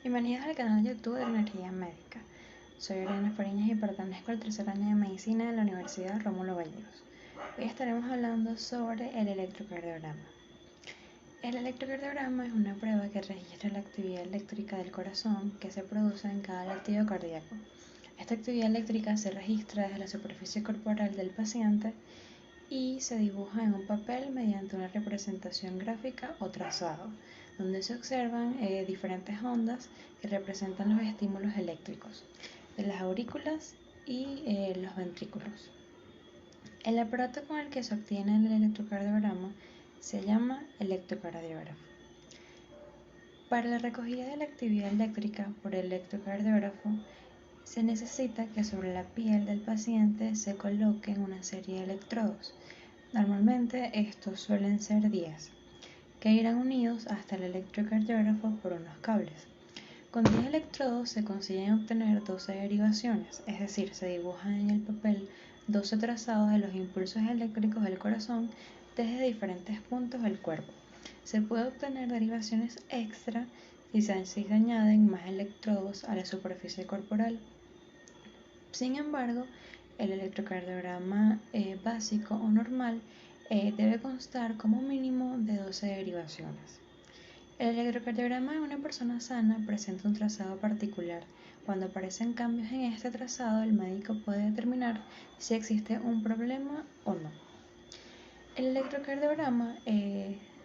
Bienvenidos al canal de YouTube de Energía Médica. Soy Oriana Fariñas y pertenezco al tercer año de Medicina de la Universidad Rómulo Gallegos. Hoy estaremos hablando sobre el electrocardiograma. El electrocardiograma es una prueba que registra la actividad eléctrica del corazón que se produce en cada latido cardíaco. Esta actividad eléctrica se registra desde la superficie corporal del paciente y se dibuja en un papel mediante una representación gráfica o trazado, donde se observan diferentes ondas que representan los estímulos eléctricos de las aurículas y los ventrículos. El aparato con el que se obtiene el electrocardiograma se llama electrocardiógrafo. Para la recogida de la actividad eléctrica por el electrocardiógrafo, se necesita que sobre la piel del paciente se coloquen una serie de electrodos. Normalmente estos suelen ser 10, que irán unidos hasta el electrocardiógrafo por unos cables. Con 10 electrodos se consiguen obtener 12 derivaciones, es decir, se dibujan en el papel 12 trazados de los impulsos eléctricos del corazón desde diferentes puntos del cuerpo. Se puede obtener derivaciones extra si se añaden más electrodos a la superficie corporal. Sin embargo, el electrocardiograma básico o normal debe constar como mínimo de 12 derivaciones. El electrocardiograma de una persona sana presenta un trazado particular. Cuando aparecen cambios en este trazado, el médico puede determinar si existe un problema o no. El electrocardiograma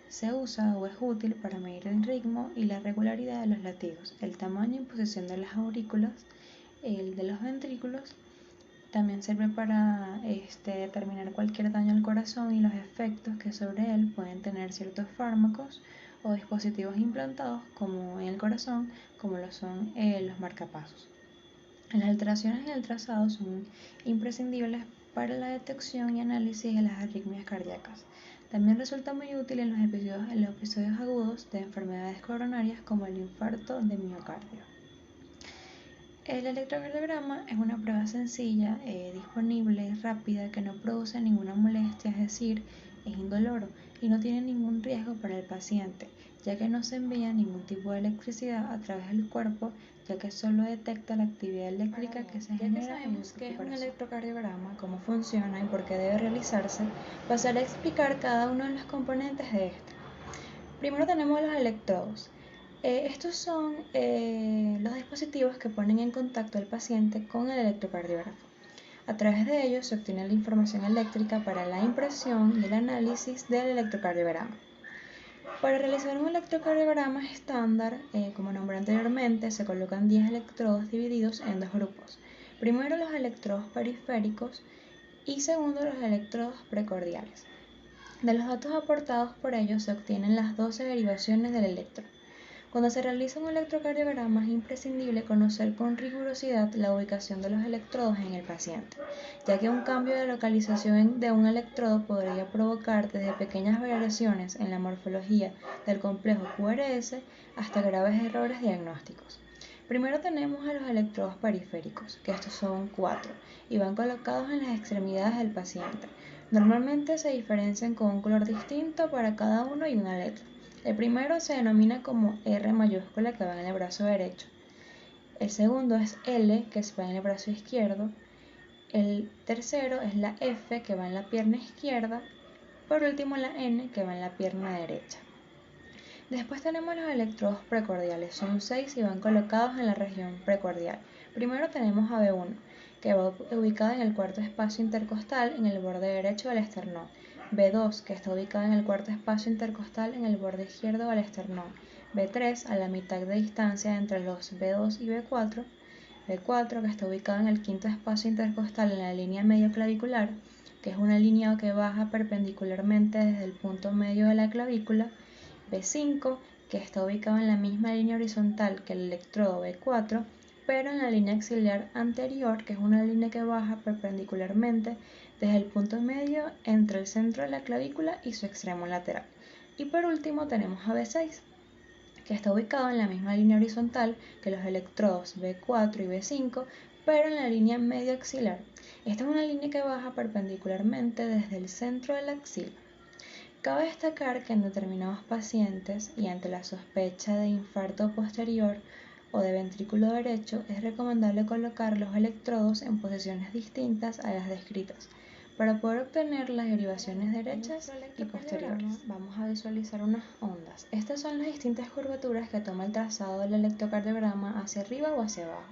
se usa o es útil para medir el ritmo y la regularidad de los latidos, el tamaño y posición de las aurículas, el de los ventrículos. También sirve para determinar cualquier daño al corazón y los efectos que sobre él pueden tener ciertos fármacos o dispositivos implantados como en el corazón, como lo son los marcapasos. Las alteraciones en el trazado son imprescindibles para la detección y análisis de las arritmias cardíacas. También resulta muy útil en los episodios agudos de enfermedades coronarias como el infarto de miocardio. El electrocardiograma es una prueba sencilla, disponible, rápida, que no produce ninguna molestia, es decir, es indoloro y no tiene ningún riesgo para el paciente, ya que no se envía ningún tipo de electricidad a través del cuerpo, ya que solo detecta la actividad eléctrica que se genera. Ya que sabemos qué es un electrocardiograma, cómo funciona y por qué debe realizarse, pasaré a explicar cada uno de los componentes de este. Primero tenemos los electrodos. Estos son los dispositivos que ponen en contacto al paciente con el electrocardiógrafo. A través de ellos se obtiene la información eléctrica para la impresión y el análisis del electrocardiograma. Para realizar un electrocardiograma estándar, como nombré anteriormente, se colocan 10 electrodos divididos en dos grupos. Primero los electrodos periféricos y segundo los electrodos precordiales. De los datos aportados por ellos se obtienen las 12 derivaciones del electro. Cuando se realiza un electrocardiograma es imprescindible conocer con rigurosidad la ubicación de los electrodos en el paciente, ya que un cambio de localización de un electrodo podría provocar desde pequeñas variaciones en la morfología del complejo QRS hasta graves errores diagnósticos. Primero tenemos a los electrodos periféricos, que estos son 4, y van colocados en las extremidades del paciente. Normalmente se diferencian con un color distinto para cada uno y una letra. El primero se denomina como R mayúscula, que va en el brazo derecho. El segundo es L, que va en el brazo izquierdo. El tercero es la F, que va en la pierna izquierda. Por último la N, que va en la pierna derecha. Después tenemos los electrodos precordiales, son 6 y van colocados en la región precordial. Primero tenemos a B1, que va ubicado en el cuarto espacio intercostal en el borde derecho del esternón. B2, que está ubicado en el cuarto espacio intercostal en el borde izquierdo del esternón. B3, a la mitad de distancia entre los B2 y B4. B4, que está ubicado en el quinto espacio intercostal en la línea medio clavicular, que es una línea que baja perpendicularmente desde el punto medio de la clavícula. B5, que está ubicado en la misma línea horizontal que el electrodo B4, pero en la línea axilar anterior, que es una línea que baja perpendicularmente desde el punto medio entre el centro de la clavícula y su extremo lateral. Y por último tenemos a B6, que está ubicado en la misma línea horizontal que los electrodos B4 y B5, pero en la línea medio axilar. Esta es una línea que baja perpendicularmente desde el centro de la axila. Cabe destacar que en determinados pacientes y ante la sospecha de infarto posterior o de ventrículo derecho, es recomendable colocar los electrodos en posiciones distintas a las descritas para poder obtener las derivaciones derechas y posteriores. Vamos a visualizar unas ondas. Estas son las distintas curvaturas que toma el trazado del electrocardiograma hacia arriba o hacia abajo.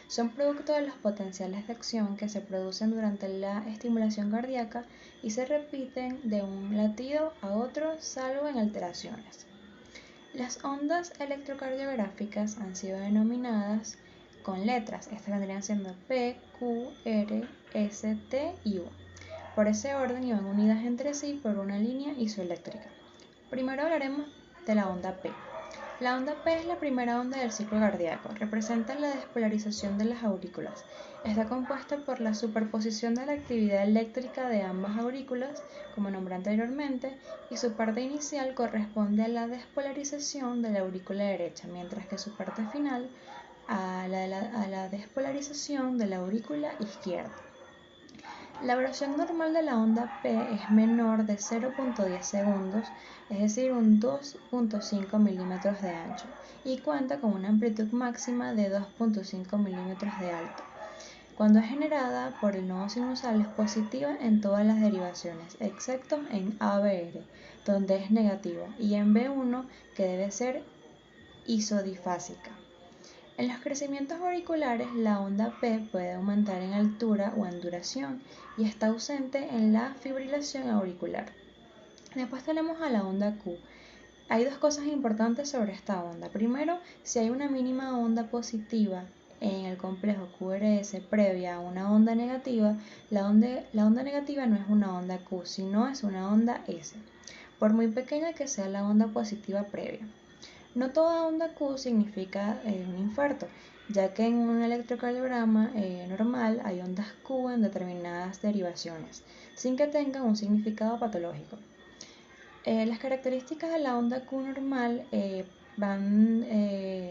Son producto de los potenciales de acción que se producen durante la estimulación cardíaca y se repiten de un latido a otro salvo en alteraciones. Las ondas electrocardiográficas han sido denominadas con letras. Estas vendrían siendo P, Q, R, S, T y U. Por ese orden y van unidas entre sí por una línea isoeléctrica. Primero hablaremos de la onda P. La onda P es la primera onda del ciclo cardíaco. Representa la despolarización de las aurículas. Está compuesta por la superposición de la actividad eléctrica de ambas aurículas, como nombré anteriormente, y su parte inicial corresponde a la despolarización de la aurícula derecha, mientras que su parte final a la despolarización de la aurícula izquierda. La duración normal de la onda P es menor de 0.10 segundos, es decir, un 2.5 milímetros de ancho, y cuenta con una amplitud máxima de 2.5 milímetros de alto. Cuando es generada por el nodo sinusal es positiva en todas las derivaciones, excepto en ABR, donde es negativa, y en B1, que debe ser isodifásica. En los crecimientos auriculares, la onda P puede aumentar en altura o en duración y está ausente en la fibrilación auricular. Después tenemos a la onda Q. Hay dos cosas importantes sobre esta onda. Primero, si hay una mínima onda positiva en el complejo QRS previa a una onda negativa, la onda negativa no es una onda Q, sino es una onda S, por muy pequeña que sea la onda positiva previa. No toda onda Q significa un infarto, ya que en un electrocardiograma normal hay ondas Q en determinadas derivaciones, sin que tengan un significado patológico. Las características de la onda Q normal van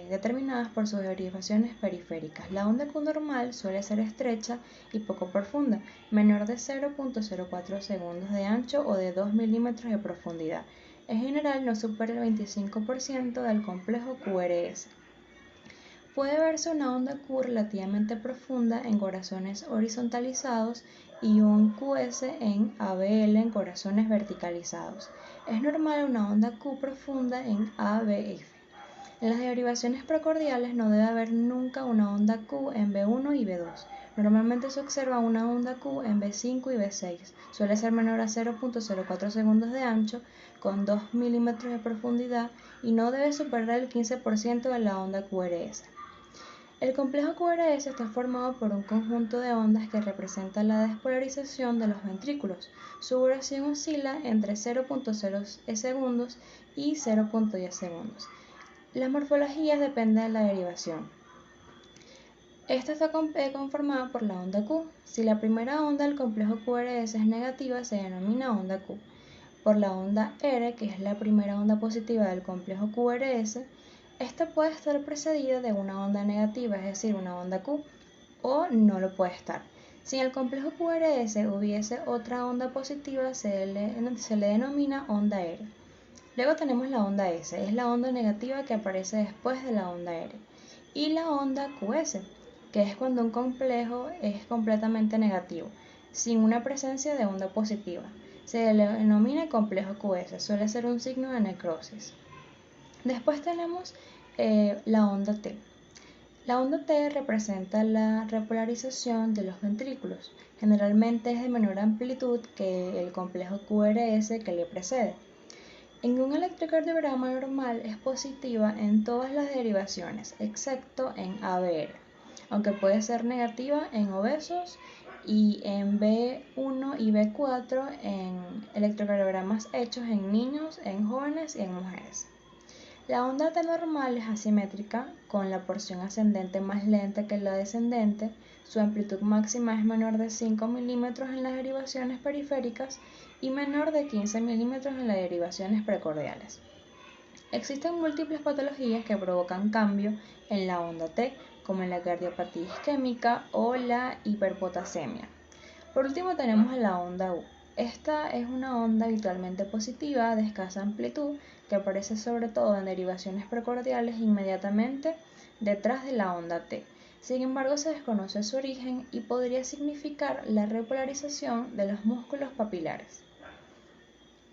determinadas por sus derivaciones periféricas. La onda Q normal suele ser estrecha y poco profunda, menor de 0.04 segundos de ancho o de 2 milímetros de profundidad. En general no supera el 25% del complejo QRS. Puede verse una onda Q relativamente profunda en corazones horizontalizados y un QS en ABL en corazones verticalizados. Es normal una onda Q profunda en ABF. En las derivaciones precordiales no debe haber nunca una onda Q en B1 y B2. Normalmente se observa una onda Q en B5 y B6. Suele ser menor a 0.04 segundos de ancho, con 2 milímetros de profundidad y no debe superar el 15% de la onda QRS. El complejo QRS está formado por un conjunto de ondas que representa la despolarización de los ventrículos. Su duración oscila entre 0.0 segundos y 0.10 segundos. Las morfologías dependen de la derivación. Esta está conformada por la onda Q. Si la primera onda del complejo QRS es negativa, se denomina onda Q. Por la onda R, que es la primera onda positiva del complejo QRS, esta puede estar precedida de una onda negativa, es decir, una onda Q, o no lo puede estar. Si en el complejo QRS hubiese otra onda positiva, se le denomina onda R. Luego tenemos la onda S, es la onda negativa que aparece después de la onda R. Y la onda QS, que es cuando un complejo es completamente negativo, sin una presencia de onda positiva. Se le denomina complejo QS, suele ser un signo de necrosis. Después tenemos la onda T. La onda T representa la repolarización de los ventrículos. Generalmente es de menor amplitud que el complejo QRS que le precede. En un electrocardiograma normal es positiva en todas las derivaciones, excepto en ABR, aunque puede ser negativa en obesos y en B1 y B4 en electrocardiogramas hechos en niños, en jóvenes y en mujeres. La onda T normal es asimétrica, con la porción ascendente más lenta que la descendente. Su amplitud máxima es menor de 5 milímetros en las derivaciones periféricas y menor de 15 milímetros en las derivaciones precordiales. Existen múltiples patologías que provocan cambio en la onda T, como en la cardiopatía isquémica o la hiperpotasemia. Por último tenemos la onda U. Esta es una onda habitualmente positiva de escasa amplitud que aparece sobre todo en derivaciones precordiales inmediatamente detrás de la onda T. Sin embargo, se desconoce su origen y podría significar la repolarización de los músculos papilares.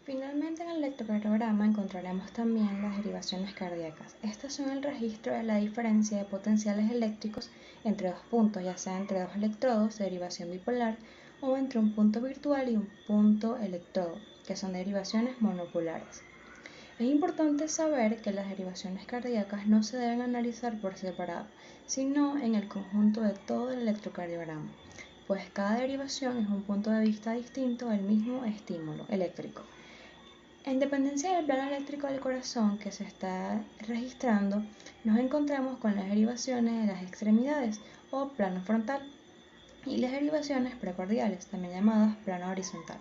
Finalmente, en el electrocardiograma encontraremos también las derivaciones cardíacas. Estas son el registro de la diferencia de potenciales eléctricos entre dos puntos, ya sea entre dos electrodos de derivación bipolar o entre un punto virtual y un punto electrodo, que son derivaciones monopolares. Es importante saber que las derivaciones cardíacas no se deben analizar por separado, sino en el conjunto de todo el electrocardiograma, pues cada derivación es un punto de vista distinto del mismo estímulo eléctrico. En dependencia del plano eléctrico del corazón que se está registrando, nos encontramos con las derivaciones de las extremidades o plano frontal y las derivaciones precordiales, también llamadas plano horizontal.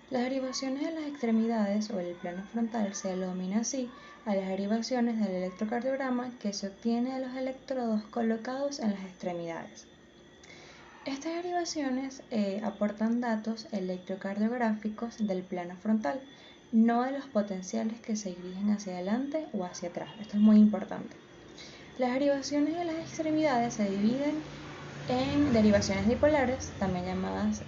Las derivaciones de las extremidades o el plano frontal se denomina así a las derivaciones del electrocardiograma que se obtiene de los electrodos colocados en las extremidades. Estas derivaciones aportan datos electrocardiográficos del plano frontal, no de los potenciales que se dirigen hacia adelante o hacia atrás. Esto es muy importante. Las derivaciones de las extremidades se dividen en derivaciones dipolares, también llamadas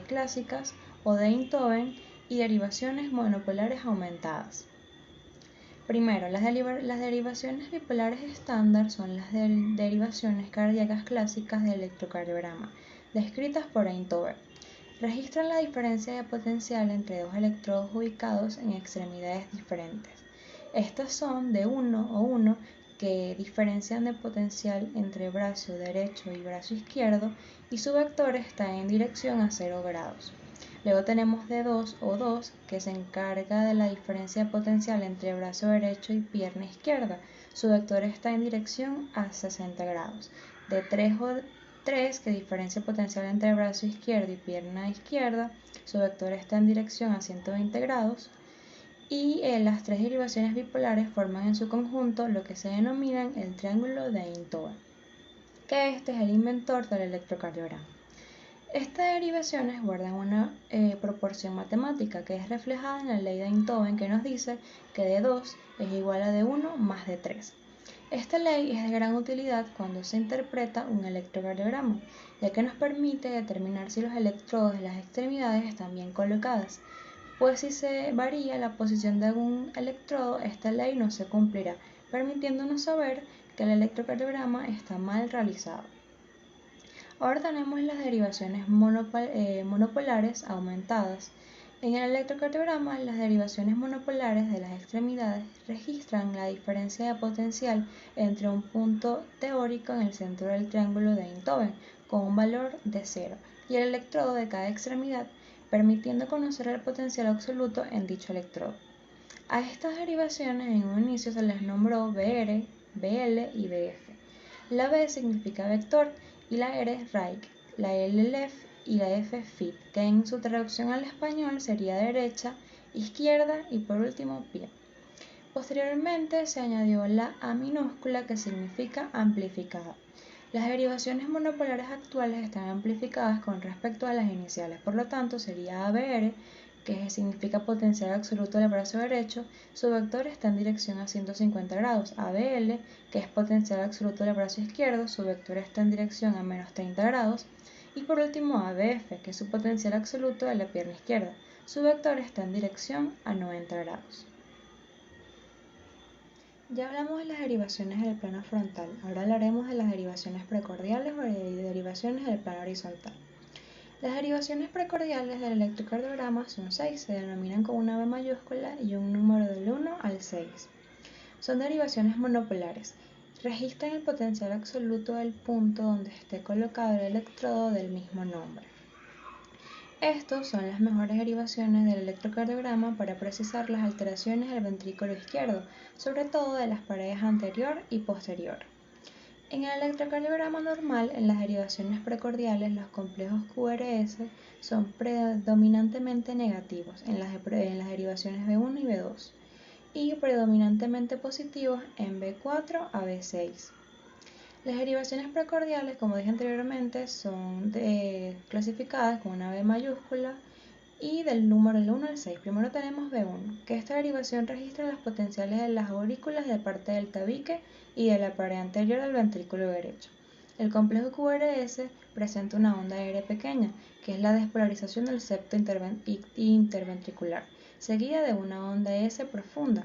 clásicas, o de Einthoven, y derivaciones monopolares aumentadas. Primero, las derivaciones bipolares estándar son las derivaciones cardíacas clásicas del electrocardiograma, descritas por Einthoven. Registran la diferencia de potencial entre dos electrodos ubicados en extremidades diferentes. Estas son de 1 o 1, que diferencian de potencial entre brazo derecho y brazo izquierdo, y su vector está en dirección a 0 grados. Luego tenemos de 2 o 2, que se encarga de la diferencia de potencial entre brazo derecho y pierna izquierda. Su vector está en dirección a 60 grados. De 3 o 3, que diferencia potencial entre brazo izquierdo y pierna izquierda. Su vector está en dirección a 120 grados. Y las tres derivaciones bipolares forman en su conjunto lo que se denominan el triángulo de Einthoven, que este es el inventor del electrocardiograma. Estas derivaciones guardan una proporción matemática que es reflejada en la ley de Einthoven, que nos dice que de 2 es igual a de 1 más de 3. Esta ley es de gran utilidad cuando se interpreta un electrocardiograma, ya que nos permite determinar si los electrodos de las extremidades están bien colocadas, pues si se varía la posición de algún electrodo, esta ley no se cumplirá, permitiéndonos saber que el electrocardiograma está mal realizado. Ahora tenemos las derivaciones monopolares aumentadas. En el electrocardiograma, las derivaciones monopolares de las extremidades registran la diferencia de potencial entre un punto teórico en el centro del triángulo de Einthoven, con un valor de 0, y el electrodo de cada extremidad, permitiendo conocer el potencial absoluto en dicho electrodo. A estas derivaciones en un inicio se les nombró BR, BL y BF. La B significa vector y la R right, la L left y la F fit, que en su traducción al español sería derecha, izquierda y por último pie. Posteriormente se añadió la A minúscula, que significa amplificada. Las derivaciones monopolares actuales están amplificadas con respecto a las iniciales, por lo tanto sería ABR, que significa potencial absoluto del brazo derecho, su vector está en dirección a 150 grados. ABL, que es potencial absoluto del brazo izquierdo, su vector está en dirección a menos 30 grados. Y por último ABF, que es su potencial absoluto de la pierna izquierda, su vector está en dirección a 90 grados. Ya hablamos de las derivaciones del plano frontal, ahora hablaremos de las derivaciones precordiales o derivaciones del plano horizontal. Las derivaciones precordiales del electrocardiograma son 6, se denominan con una B mayúscula y un número del 1 al 6. Son derivaciones monopolares, registran el potencial absoluto del punto donde esté colocado el electrodo del mismo nombre. Estos son las mejores derivaciones del electrocardiograma para precisar las alteraciones del ventrículo izquierdo, sobre todo de las paredes anterior y posterior. En el electrocardiograma normal, en las derivaciones precordiales, los complejos QRS son predominantemente negativos en las derivaciones B1 y B2 y predominantemente positivos en B4 a B6. Las derivaciones precordiales, como dije anteriormente, son clasificadas con una B mayúscula y del número del 1 al 6. Primero tenemos B1, que esta derivación registra las potenciales de las aurículas de parte del tabique y de la pared anterior del ventrículo derecho. El complejo QRS presenta una onda R pequeña, que es la despolarización del septo interventricular, seguida de una onda S profunda.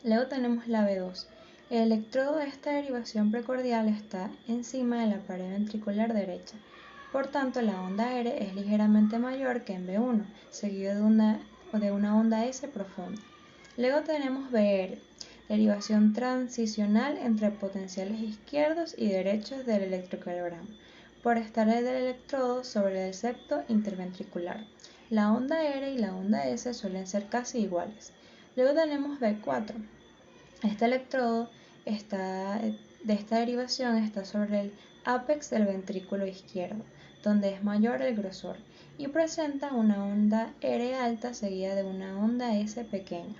Luego tenemos la B2. El electrodo de esta derivación precordial está encima de la pared ventricular derecha. Por tanto, la onda R es ligeramente mayor que en B1, seguido de una onda S profunda. Luego tenemos BR, derivación transicional entre potenciales izquierdos y derechos del electrocardiograma, por estar el del electrodo sobre el septo interventricular. La onda R y la onda S suelen ser casi iguales. Luego tenemos B4. Este electrodo de esta derivación está sobre el ápex del ventrículo izquierdo, donde es mayor el grosor, y presenta una onda R alta seguida de una onda S pequeña.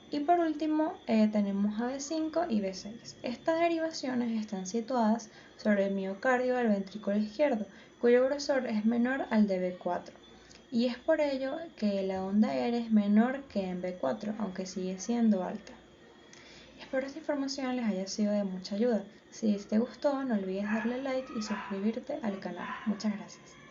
Y por último tenemos a B5 y B6. Estas derivaciones están situadas sobre el miocardio del ventrículo izquierdo, cuyo grosor es menor al de B4. Y es por ello que la onda R es menor que en B4, aunque sigue siendo alta. Espero esta información les haya sido de mucha ayuda. Si te gustó, no olvides darle like y suscribirte al canal. Muchas gracias.